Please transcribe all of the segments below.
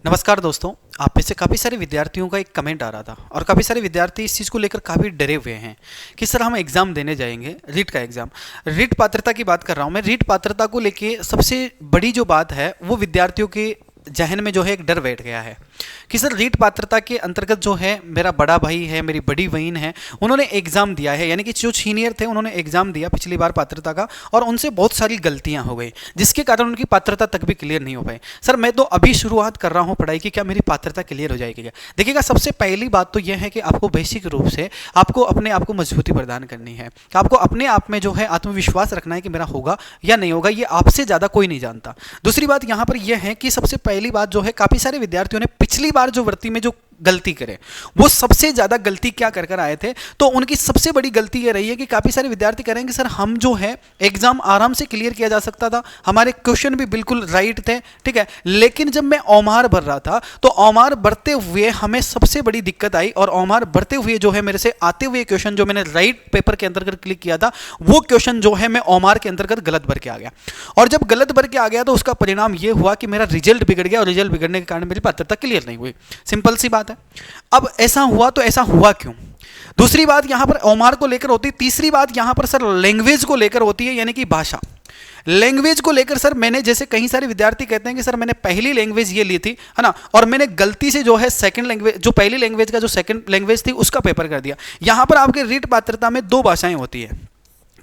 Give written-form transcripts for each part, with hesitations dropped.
नमस्कार दोस्तों। आप में से काफ़ी सारे विद्यार्थियों का एक कमेंट आ रहा था और काफ़ी सारे विद्यार्थी इस चीज़ को लेकर काफ़ी डरे हुए हैं कि सर हम एग्ज़ाम देने जाएंगे, रीट का एग्ज़ाम। रीट पात्रता की बात कर रहा हूँ मैं। रीट पात्रता को लेके सबसे बड़ी जो बात है वो विद्यार्थियों के जहन में जो है एक डर बैठ गया है कि सर रीट पात्रता के अंतर्गत जो है मेरा बड़ा भाई है, मेरी बड़ी बहन है, उन्होंने एग्ज़ाम दिया है, यानी कि जो सीनियर थे उन्होंने एग्ज़ाम दिया पिछली बार पात्रता का और उनसे बहुत सारी गलतियां हो गई जिसके कारण उनकी पात्रता तक भी क्लियर नहीं हो पाई। सर मैं तो अभी शुरुआत कर रहा हूं पढ़ाई की, क्या मेरी पात्रता क्लियर हो जाएगी क्या? देखिएगा, सबसे पहली बात तो यह है कि आपको बेसिक रूप से आपको अपने आप को मजबूती प्रदान करनी है। आपको अपने आप में जो है आत्मविश्वास रखना है कि मेरा होगा या नहीं होगा, ये आपसे ज़्यादा कोई नहीं जानता। दूसरी बात यहाँ पर यह है कि सबसे पहली बात जो है, काफ़ी सारे विद्यार्थियों ने पिछली बार जो भर्ती में जो गलती करे वो सबसे ज्यादा गलती क्या कर कर आए थे, तो उनकी सबसे बड़ी गलती ये रही है कि काफी सारे विद्यार्थी करेंगे सर हम जो है एग्जाम आराम से क्लियर किया जा सकता था, हमारे क्वेश्चन भी बिल्कुल राइट थे, ठीक है, लेकिन जब मैं ओमार भर रहा था तो ओमार भरते हुए हमें सबसे बड़ी दिक्कत आई और ओमार भरते हुए जो है मेरे से आते हुए क्वेश्चन जो मैंने राइट पेपर के अंतर्गत क्लिक किया था वो क्वेश्चन जो है मैं ओमार के अंतर्गत गलत भर के आ गया और जब गलत भर के आ गया तो उसका परिणाम ये हुआ कि मेरा रिजल्ट बिगड़ गया और रिजल्ट बिगड़ने के कारण मेरी पात्रता क्लियर नहीं हुई। सिंपल सी बात है। अब ऐसा हुआ तो ऐसा हुआ क्यों? दूसरी बात यहां पर ओमार को लेकर होती है। तीसरी बात यहां पर सर लैंग्वेज को लेकर होती है, यानी कि भाषा। लैंग्वेज को लेकर सर मैंने, जैसे कई सारे विद्यार्थी कहते हैं कि सर मैंने पहली लैंग्वेज ये ली थी, है ना, और मैंने गलती से जो है सेकंड लैंग्वेज, जो पहली लैंग्वेज का जो सेकंड लैंग्वेज थी उसका पेपर कर दिया। यहां पर आपके रीट पात्रता में दो भाषाएं होती है,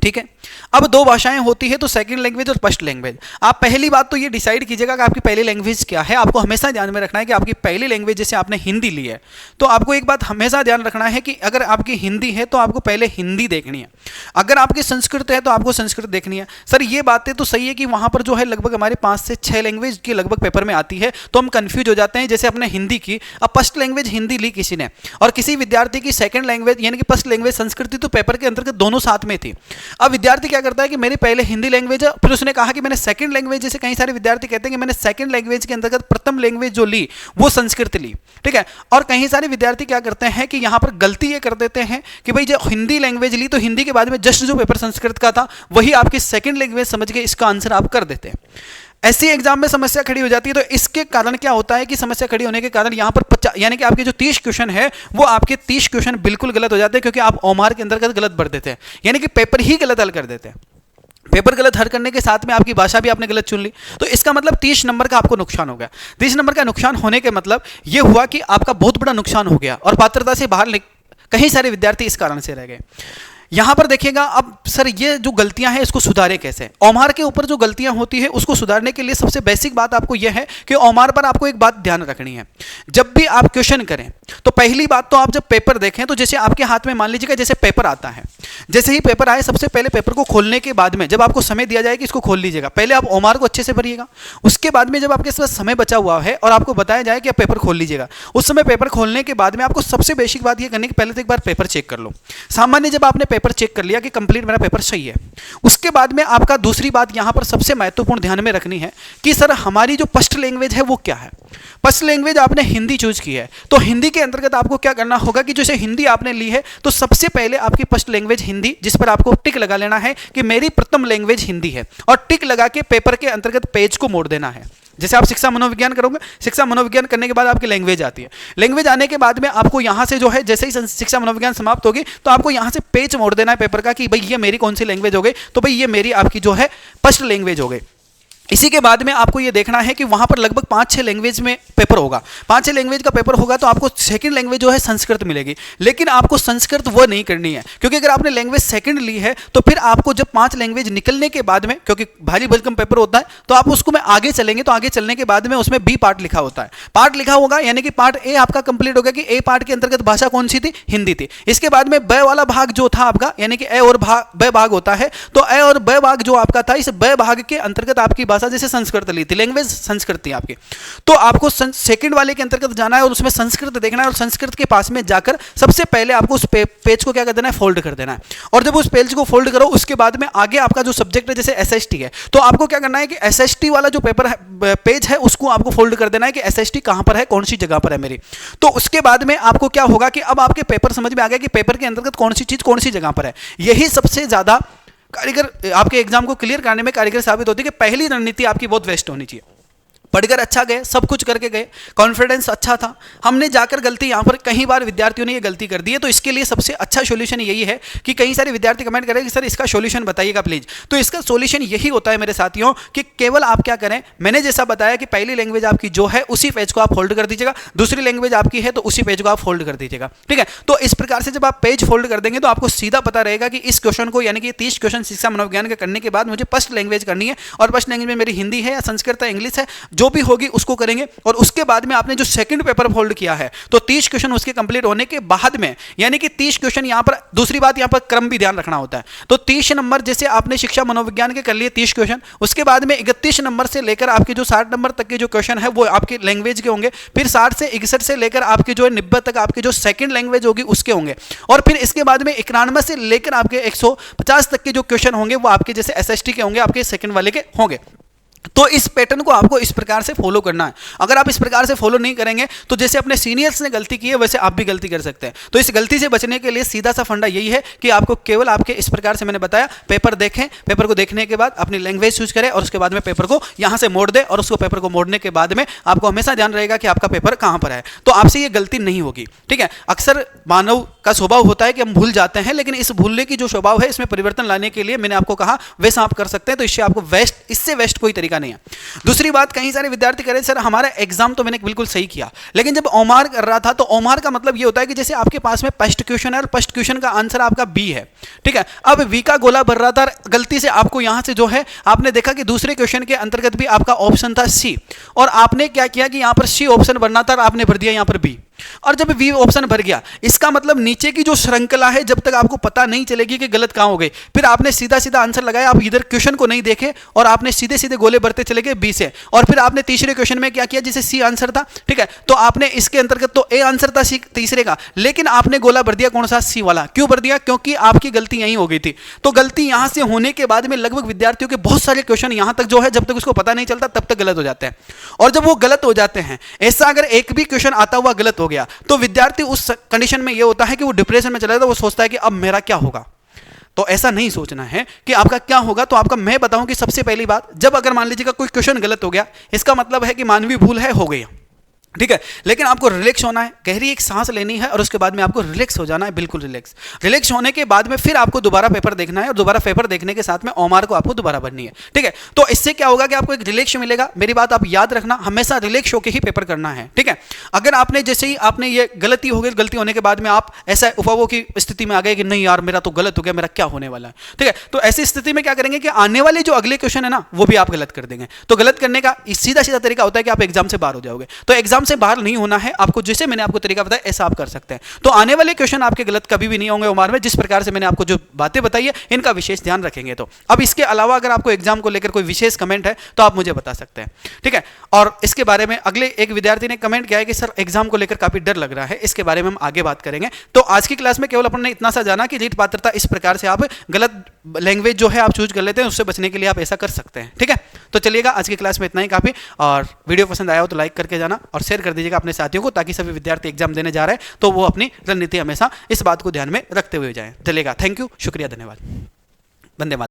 ठीक है। अब दो भाषाएं होती है तो सेकंड लैंग्वेज और फर्स्ट लैंग्वेज। आप पहली बात तो ये डिसाइड कीजिएगा कि आपकी पहली लैंग्वेज क्या है। आपको हमेशा ध्यान में रखना है कि आपकी पहली लैंग्वेज, जैसे आपने हिंदी ली है तो आपको एक बात हमेशा ध्यान रखना है कि अगर आपकी हिंदी है तो आपको पहले हिंदी देखनी है, अगर आपकी संस्कृत है तो आपको संस्कृत देखनी है। सर ये बातें तो सही है कि वहां पर जो है लगभग हमारे 5 से 6 लैंग्वेज की लगभग पेपर में आती है तो हम कंफ्यूज हो जाते हैं। जैसे अपने हिंदी की, अब फर्स्ट लैंग्वेज हिंदी ली किसी ने और किसी विद्यार्थी की सेकंड लैंग्वेज यानी कि फर्स्ट लैंग्वेज संस्कृत थी तो पेपर के अंतर्गत दोनों साथ में थी। अब विद्यार्थी क्या करता है कि मेरी पहले हिंदी लैंग्वेज है, फिर उसने कहा कि मैंने सेकंड लैंग्वेज, जैसे कई सारे विद्यार्थी कहते हैं कि मैंने सेकंड लैंग्वेज के अंतर्गत प्रथम लैंग्वेज जो ली वो संस्कृत ली, ठीक है। और कई सारे विद्यार्थी क्या करते हैं कि यहां पर गलती ये कर देते हैं कि भाई जो हिंदी लैंग्वेज ली तो हिंदी के बाद में जस्ट जो पेपर संस्कृत का था वही आपकी सेकंड लैंग्वेज समझ के इसका आंसर आप कर देते हैं। ऐसी एग्जाम में समस्या खड़ी हो जाती है। तो इसके कारण क्या होता है कि समस्या खड़ी होने के कारण यहां पर 50 यानी कि आपके जो 30 क्वेश्चन है वो आपके 30 क्वेश्चन बिल्कुल गलत हो जाते हैं क्योंकि आप ओमार के अंतर्गत गलत भर देते हैं, यानी कि पेपर ही गलत हल कर देते हैं। पेपर गलत हल करने के साथ में आपकी भाषा भी आपने गलत चुन ली, तो इसका मतलब 30 नंबर का आपको नुकसान हो गया। 30 नंबर का नुकसान होने के मतलब यह हुआ कि आपका बहुत बड़ा नुकसान हो गया और पात्रता से बाहर कई सारे विद्यार्थी इस कारण से रह गए। यहां पर देखिएगा, अब सर ये जो गलतियां हैं इसको सुधारे कैसे? ओमार के ऊपर जो गलतियां होती है उसको सुधारने के लिए सबसे बेसिक बात आपको यह है कि ओमार पर आपको एक बात ध्यान रखनी है। जब भी आप क्वेश्चन करें तो पहली बात तो आप जब पेपर देखें तो जैसे आपके हाथ में मान लीजिएगा जैसे पेपर आता है, जैसे ही पेपर आए सबसे पहले पेपर को खोलने के बाद में जब आपको समय दिया जाए कि इसको खोल लीजिएगा, पहले आप ओमार को अच्छे से भरिएगा। उसके बाद में जब आपके पास समय बचा हुआ है और आपको बताया जाए कि आप पेपर खोल लीजिएगा, उस समय पेपर खोलने के बाद में आपको सबसे बेसिक बात यह करनी कि पहले तो एक बार पेपर चेक कर लो। सामान्य जब आपने पेपर चेक कर लिया कि कंप्लीट मेरा पेपर सही है, उसके बाद में आपका दूसरी बात यहां पर सबसे महत्वपूर्ण ध्यान में रखनी है कि सर हमारी जो फर्स्ट लैंग्वेज है वो क्या है। फर्स्ट लैंग्वेज आपने हिंदी चूज की है तो हिंदी के अंतर्गत आपको क्या करना होगा कि जैसे हिंदी आपने ली है तो सबसे पहले आपकी फर्स्ट लैंग्वेज हिंदी, जिस पर आपको टिक लगा लेना है कि मेरी प्रथम लैंग्वेज हिंदी है और टिक लगा के पेपर के अंतर्गत पेज को मोड़ देना है। जैसे आप शिक्षा मनोविज्ञान करोगे, शिक्षा मनोविज्ञान करने के बाद आपकी लैंग्वेज आती है, लैंग्वेज आने के बाद में आपको यहां से जो है जैसे ही शिक्षा मनोविज्ञान समाप्त होगी तो आपको यहां से पेज मोड़ देना है पेपर का कि भाई ये मेरी कौन सी लैंग्वेज हो गई, तो भाई ये मेरी आपकी जो है फर्स्ट लैंग्वेज हो गई। इसी के बाद में आपको ये देखना है कि वहां पर लगभग 5-6 लैंग्वेज में पेपर होगा, 5-6 लैंग्वेज का पेपर होगा तो आपको सेकंड लैंग्वेज जो है संस्कृत मिलेगी, लेकिन आपको संस्कृत वो नहीं करनी है क्योंकि अगर आपने लैंग्वेज सेकंड ली है तो फिर आपको जब 5 लैंग्वेज निकलने के बाद में, क्योंकि भारी भरकम पेपर होता है तो आप उसको में आगे चलेंगे तो आगे चलने के बाद में उसमें बी पार्ट लिखा होता है, पार्ट लिखा होगा यानी कि पार्ट ए आपका कंप्लीट हो गया कि ए पार्ट के अंतर्गत भाषा कौन सी थी, हिंदी थी। इसके बाद में ब वाला भाग जो था आपका, यानी कि ए और ब भाग होता है तो ए और ब भाग जो आपका था, इस ब भाग के अंतर्गत आपकी भाषा जैसे संस्कृत थी, लैंग्वेज संस्कृत थी आपकी, तो आपको सेकंड वाले के अंतर्गत जाना है और उसमें संस्कृत देखना है और संस्कृत के पास में जाकर सबसे पहले आपको उस पेज को क्या कर देना है, फोल्ड कर देना है। और जब उस पेज को फोल्ड करो उसके बाद में आगे आपका जो सब्जेक्ट है जैसे एसएसटी है तो आपको क्या करना है कि एसएसटी वाला जो पेपर है, पेज है, उसको आपको फोल्ड कर देना है कि एसएसटी कहां पर है, कौन सी जगह पर है मेरी। तो उसके बाद में आपको क्या होगा कि अब आपके पेपर समझ में आ गया कि पेपर के अंतर्गत कौन सी चीज कौन सी जगह पर है। यही सबसे ज्यादा कारीगर आपके एग्जाम को क्लियर करने में कारीगर साबित होती है कि पहली रणनीति आपकी बहुत बेस्ट होनी चाहिए। पढ़कर अच्छा गए, सब कुछ करके गए, कॉन्फिडेंस अच्छा था, हमने जाकर गलती यहाँ पर कई बार विद्यार्थियों ने ये गलती कर दी है। तो इसके लिए सबसे अच्छा सॉल्यूशन यही है कि कई सारे विद्यार्थी कमेंट करें कि सर इसका सॉल्यूशन बताइएगा प्लीज। तो इसका सॉल्यूशन यही होता है मेरे साथियों कि केवल आप क्या करें, मैंने जैसा बताया कि पहली लैंग्वेज आपकी जो है उसी पेज को आप होल्ड कर दीजिएगा, दूसरी लैंग्वेज आपकी है तो उसी पेज को आप फोल्ड कर दीजिएगा, ठीक है। तो इस प्रकार से जब आप पेज फोल्ड कर देंगे तो आपको सीधा पता रहेगा कि इस क्वेश्चन को, यानी कि 30 क्वेश्चन शिक्षा मनोविज्ञान के करने के बाद मुझे फर्स्ट लैंग्वेज करनी है, और फर्स्ट लैंग्वेज में मेरी हिंदी है या संस्कृत है, इंग्लिश है, जो भी होगी उसको करेंगे। और उसके बाद में आपने जो सेकंड पेपर फोल्ड किया है तो 30 क्वेश्चन उसके कंप्लीट होने के बाद में, यानी कि 30 क्वेश्चन यहां पर, दूसरी बात यहां पर क्रम भी ध्यान रखना होता है। तो 30 नंबर जैसे आपने शिक्षा मनोविज्ञान के कर लिए 30 क्वेश्चन, उसके बाद में 31 नंबर से लेकर आपके जो 60 नंबर तक के जो क्वेश्चन है वो आपके लैंग्वेज के होंगे, फिर 60 से 61 से लेकर आपके जो है 90 तक आपके जो सेकंड लैंग्वेज होगी उसके होंगे, और फिर इसके बाद में 91 से लेकर आपके 150 तक के जो क्वेश्चन होंगे वो आपके जैसे एसएसटी के होंगे, आपके सेकंड वाले के होंगे। तो इस पैटर्न को आपको इस प्रकार से फॉलो करना है। अगर आप इस प्रकार से फॉलो नहीं करेंगे तो जैसे अपने सीनियर्स ने गलती की है वैसे आप भी गलती कर सकते हैं। तो इस गलती से बचने के लिए सीधा सा फंडा यही है कि आपको केवल आपके इस प्रकार से मैंने बताया, पेपर देखें, पेपर को देखने के बाद अपनी लैंग्वेज चूज करें और उसके बाद में पेपर को यहां से मोड़ दें, और उसको पेपर को मोड़ने के बाद में आपको हमेशा ध्यान रहेगा कि आपका पेपर कहां पर है, तो आपसे ये गलती नहीं होगी, ठीक है। अक्सर मानव का स्वभाव होता है कि हम भूल जाते हैं, लेकिन इस भूलने की जो स्वभाव है इसमें परिवर्तन लाने के लिए मैंने आपको कहा वैसा आप कर सकते हैं। तो इससे आपको इससे वेस्ट कोई तरीका नहीं है। दूसरी बात, कई सारे विद्यार्थी कह रहे सर हमारा एग्जाम तो मैंने बिल्कुल सही किया, लेकिन जब ओमार कर रहा था तो ओमार का मतलब ये होता है कि जैसे आपके पास में फर्स्ट क्वेश्चन है और फर्स्ट क्वेश्चन का आंसर आपका बी है, ठीक है। अब वी का गोला भर रहा था, गलती से आपको यहां से जो है आपने देखा कि दूसरे क्वेश्चन के अंतर्गत भी आपका ऑप्शन था सी, और आपने क्या किया कि यहां पर सी ऑप्शन भरना था और आपने भर दिया यहां पर बी, और जब वी ऑप्शन भर गया इसका मतलब नीचे की जो श्रृंखला है जब तक आपको पता नहीं चलेगी कि गलत कहां हो गई, फिर आपने सीधा सीधा आंसर लगाया, आप इधर क्वेश्चन को नहीं देखे और आपने सीधे सीधे गोले भरते चले गए बी से, और फिर आपने तीसरे क्वेश्चन में क्या किया, जिसे सी आंसर था, ठीक है, तो आपने इसके अंतर्गत तो ए आंसर था सी तीसरे का, लेकिन आपने गोला भर दिया कौन सा, सी वाला। क्यों भर दिया, क्योंकि आपकी गलती यहीं हो गई थी। तो गलती यहां से होने के बाद में लगभग विद्यार्थियों के बहुत सारे क्वेश्चन यहां तक जो है जब तक उसको पता नहीं चलता तब तक गलत हो जाते हैं, और जब वो गलत हो जाते हैं, ऐसा अगर एक भी क्वेश्चन आता हुआ गलत हो गया तो विद्यार्थी उस कंडीशन में ये होता है कि वो डिप्रेशन में चला जाता है, वो सोचता है कि अब मेरा क्या होगा। तो ऐसा नहीं सोचना है कि आपका क्या होगा। तो आपका मैं बताऊं कि सबसे पहली बात, जब अगर मान लीजिएगा कोई क्वेश्चन गलत हो गया, इसका मतलब है कि मानवीय भूल है, हो गई, ठीक है, लेकिन आपको रिलैक्स होना है, गहरी एक सांस लेनी है और उसके बाद में आपको रिलैक्स हो जाना है, बिल्कुल रिलैक्स होने के बाद में फिर आपको दोबारा पेपर देखना है, और दोबारा पेपर देखने के साथ में ओमार को आपको दोबारा भरनी है, ठीक है। तो इससे क्या होगा कि आपको एक रिलैक्स मिलेगा। मेरी बात आप याद रखना, हमेशा रिलैक्स होकर ही पेपर करना है, ठीक है। अगर आपने जैसे ही आपने ये गलती हो गई, गलती होने के बाद में आप ऐसा उफावों की स्थिति में आ गए कि नहीं यार मेरा तो गलत हो गया, मेरा क्या होने वाला है, ठीक है, तो ऐसी स्थिति में क्या करेंगे कि आने वाले जो अगले क्वेश्चन है ना वो भी आप गलत कर देंगे। तो गलत करने का सीधा सीधा तरीका होता है कि आप एग्जाम से बाहर हो जाओगे। तो एग्जाम से बाहर नहीं होना है आपको, जैसे मैंने आपको तरीका बताया ऐसा आप कर सकते हैं। तो आने वाले क्वेश्चन आपके गलत कभी भी नहीं होंगे उमार में, जिस प्रकार से मैंने आपको जो बातें बताई है इनका विशेष ध्यान रखेंगे। तो अब इसके अलावा अगर आपको एग्जाम को लेकर कोई विशेष कमेंट है तो आप मुझे बता सकते हैं, ठीक है। और इसके बारे में अगले एक विद्यार्थी ने कमेंट किया है कि सर एग्जाम को लेकर काफी डर लग रहा है, इसके बारे में हम आगे बात करेंगे। तो आज की क्लास में केवल अपन ने इतना सा जाना कि रीट पात्रता इस प्रकार से आप गलत लैंग्वेज जो है आप चूज कर लेते हैं, उससे बचने के लिए आप ऐसा कर सकते हैं, ठीक है। तो चलिएगा, आज की क्लास में इतना ही काफी, और वीडियो पसंद आया हो तो लाइक करके जाना और शेयर कर दीजिएगा अपने साथियों को, ताकि सभी विद्यार्थी एग्जाम देने जा रहे हैं तो वो अपनी रणनीति हमेशा इस बात को ध्यान में रखते हुए जाएं। चलेगा, थैंक यू, शुक्रिया, धन्यवाद, वंदे मातरम।